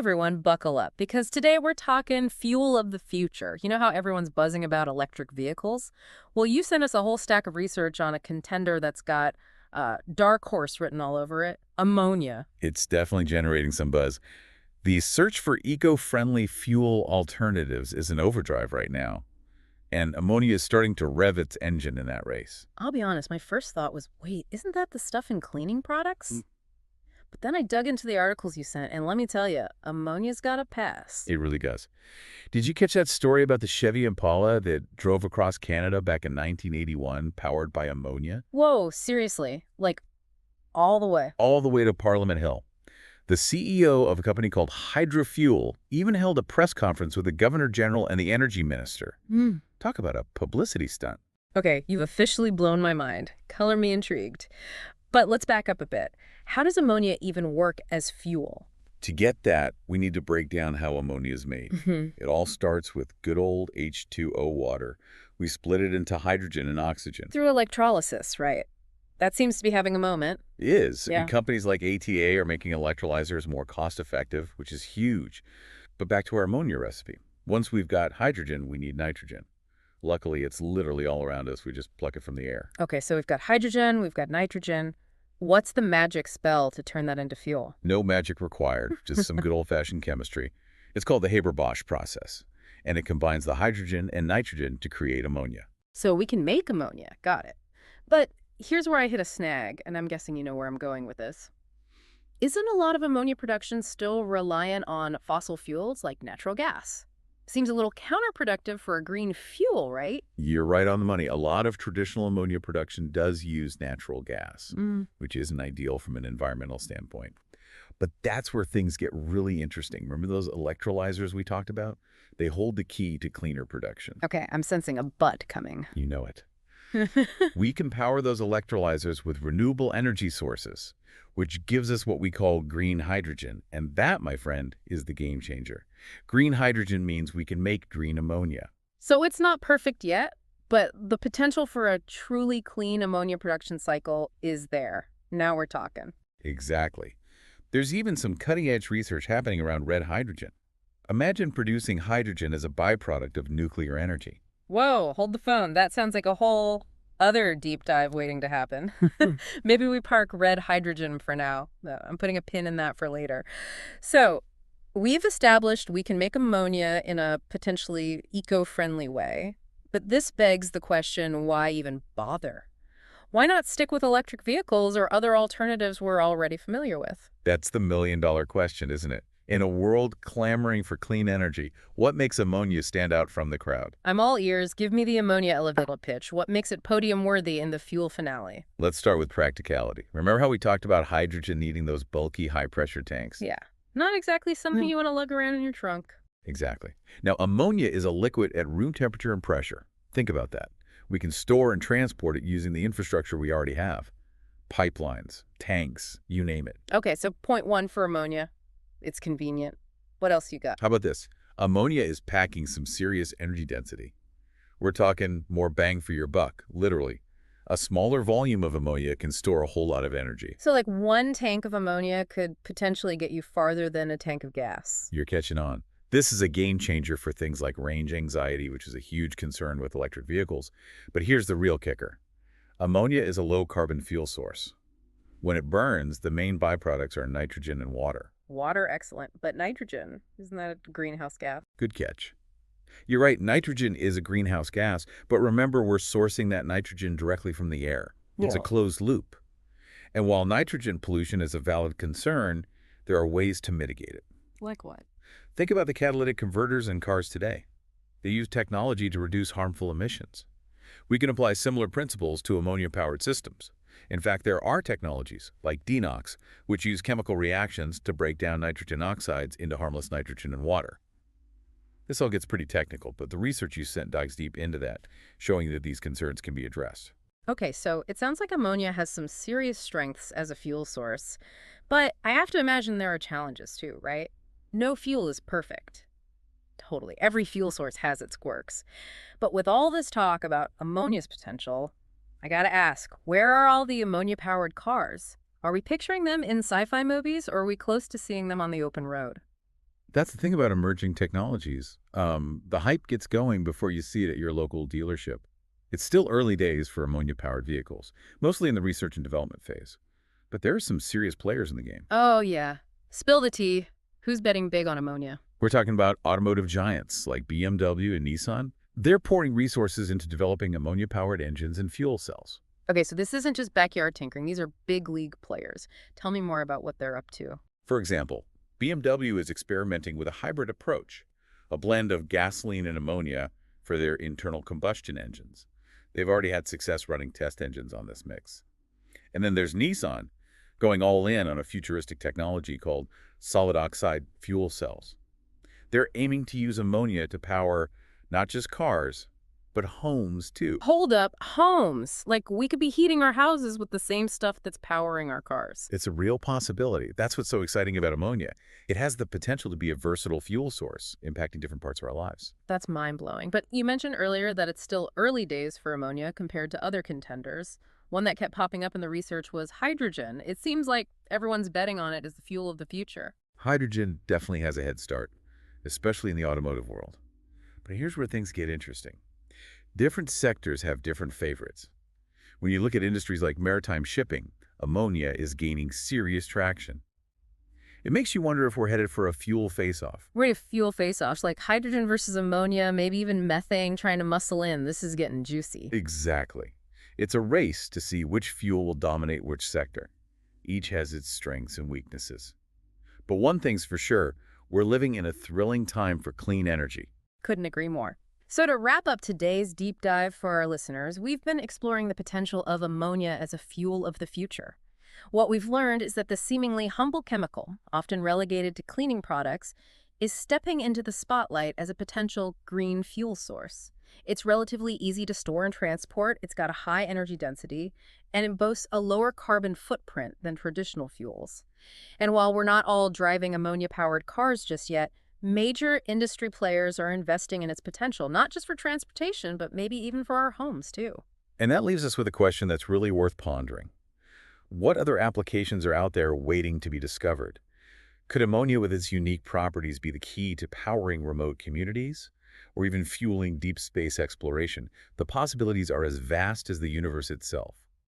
everyone, buckle up, because today we're talking fuel of the future. You know how everyone's buzzing about electric vehicles? Well, you sent us a whole stack of research on a contender that's got dark horse written all over it, ammonia. It's definitely generating some buzz. The search for eco-friendly fuel alternatives is in overdrive right now, and ammonia is starting to rev its engine in that race. I'll be honest, my first thought was, wait, isn't that the stuff in cleaning products? But then I dug into the articles you sent, and let me tell you, ammonia's got a pass. It really does. Did you catch that story about the Chevy Impala that drove across Canada back in 1981, powered by ammonia? Whoa, seriously, like all the way. All the way to Parliament Hill. The CEO of a company called Hydrofuel even held a press conference with the Governor General and the Energy Minister. Talk about a publicity stunt. Okay, you've officially blown my mind. Color me intrigued. But let's back up a bit. How does ammonia even work as fuel? To get that, we need to break down how ammonia is made. It all starts with good old H2O water. We split it into hydrogen and oxygen. Through electrolysis, right? That seems to be having a moment. It is. Yeah. And companies like ATA are making electrolyzers more cost-effective, which is huge. But back to our ammonia recipe. Once we've got hydrogen, we need nitrogen. Luckily, it's literally all around us. We just pluck it from the air. Okay, so we've got hydrogen, we've got nitrogen. What's the magic spell to turn that into fuel? No magic required, just some good old-fashioned chemistry. It's called the Haber-Bosch process, and it combines the hydrogen and nitrogen to create ammonia. So we can make ammonia. Got it. But here's where I hit a snag, and I'm guessing you know where I'm going with this. Isn't a lot of ammonia production still reliant on fossil fuels like natural gas? Seems a little counterproductive for a green fuel, right? You're right on the money. A lot of traditional ammonia production does use natural gas, which isn't ideal from an environmental standpoint. But that's where things get really interesting. Remember those electrolyzers we talked about? They hold the key to cleaner production. Okay, I'm sensing a but coming. You know it. We can power those electrolyzers with renewable energy sources, which gives us what we call green hydrogen. And that, my friend, is the game changer. Green hydrogen means we can make green ammonia. So it's not perfect yet, but the potential for a truly clean ammonia production cycle is there. Now we're talking. Exactly. There's even some cutting-edge research happening around red hydrogen. Imagine producing hydrogen as a byproduct of nuclear energy. Whoa, hold the phone. That sounds like a whole other deep dive waiting to happen. Maybe we park red hydrogen for now. I'm putting a pin in that for later. So we've established we can make ammonia in a potentially eco-friendly way. But this begs the question, why even bother? Why not stick with electric vehicles or other alternatives we're already familiar with? That's the million-dollar question, isn't it? In a world clamoring for clean energy, what makes ammonia stand out from the crowd? I'm all ears. Give me the ammonia elevator pitch. What makes it podium-worthy in the fuel finale? Let's start with practicality. Remember how we talked about hydrogen needing those bulky, high-pressure tanks? Yeah, not exactly something you want to lug around in your trunk. Exactly. Now, ammonia is a liquid at room temperature and pressure. Think about that. We can store and transport it using the infrastructure we already have. Pipelines, tanks, you name it. Okay, so point one for ammonia. It's convenient. What else you got? How about this? Ammonia is packing some serious energy density. We're talking more bang for your buck, literally. A smaller volume of ammonia can store a whole lot of energy. So like one tank of ammonia could potentially get you farther than a tank of gas. You're catching on. This is a game changer for things like range anxiety, which is a huge concern with electric vehicles. But here's the real kicker. Ammonia is a low-carbon fuel source. When it burns, the main byproducts are nitrogen and water. Water, excellent. But nitrogen, isn't that a greenhouse gas? Good catch. You're right, nitrogen is a greenhouse gas, but remember we're sourcing that nitrogen directly from the air. It's a closed loop. And while nitrogen pollution is a valid concern, there are ways to mitigate it. Like what? Think about the catalytic converters in cars today. They use technology to reduce harmful emissions. We can apply similar principles to ammonia-powered systems. In fact, there are technologies, like DeNOx, which use chemical reactions to break down nitrogen oxides into harmless nitrogen and water. This all gets pretty technical, but the research you sent dives deep into that, showing that these concerns can be addressed. Okay, so it sounds like ammonia has some serious strengths as a fuel source, but I have to imagine there are challenges too, right? No fuel is perfect. Totally. Every fuel source has its quirks. But with all this talk about ammonia's potential, I gotta ask, where are all the ammonia-powered cars? Are we picturing them in sci-fi movies, or are we close to seeing them on the open road? That's the thing about emerging technologies. The hype gets going before you see it at your local dealership. It's still early days for ammonia-powered vehicles, mostly in the research and development phase. But there are some serious players in the game. Oh, yeah. Spill the tea. Who's betting big on ammonia? We're talking about automotive giants like BMW and Nissan. They're pouring resources into developing ammonia-powered engines and fuel cells. Okay, so this isn't just backyard tinkering. These are big league players. Tell me more about what they're up to. For example, BMW is experimenting with a hybrid approach, a blend of gasoline and ammonia for their internal combustion engines. They've already had success running test engines on this mix. And then there's Nissan, going all in on a futuristic technology called solid oxide fuel cells. They're aiming to use ammonia to power not just cars, but homes too. Hold up, homes. Like we could be heating our houses with the same stuff that's powering our cars. It's a real possibility. That's what's so exciting about ammonia. It has the potential to be a versatile fuel source, impacting different parts of our lives. That's mind-blowing. But you mentioned earlier that it's still early days for ammonia compared to other contenders. One that kept popping up in the research was hydrogen. It seems like everyone's betting on it as the fuel of the future. Hydrogen definitely has a head start, especially in the automotive world. But here's where things get interesting. Different sectors have different favorites. When you look at industries like maritime shipping, ammonia is gaining serious traction. It makes you wonder if we're headed for a fuel face-off. We're at fuel face-offs like hydrogen versus ammonia, maybe even methane trying to muscle in. This is getting juicy. Exactly. It's a race to see which fuel will dominate which sector. Each has its strengths and weaknesses. But one thing's for sure, we're living in a thrilling time for clean energy. Couldn't agree more. So to wrap up today's deep dive for our listeners, we've been exploring the potential of ammonia as a fuel of the future. What we've learned is that the seemingly humble chemical, often relegated to cleaning products, is stepping into the spotlight as a potential green fuel source. It's relatively easy to store and transport, it's got a high energy density, and it boasts a lower carbon footprint than traditional fuels. And while we're not all driving ammonia-powered cars just yet, major industry players are investing in its potential, not just for transportation, but maybe even for our homes, too. And that leaves us with a question that's really worth pondering. What other applications are out there waiting to be discovered? Could ammonia with its unique properties be the key to powering remote communities? Or even fueling deep space exploration? The possibilities are as vast as the universe itself.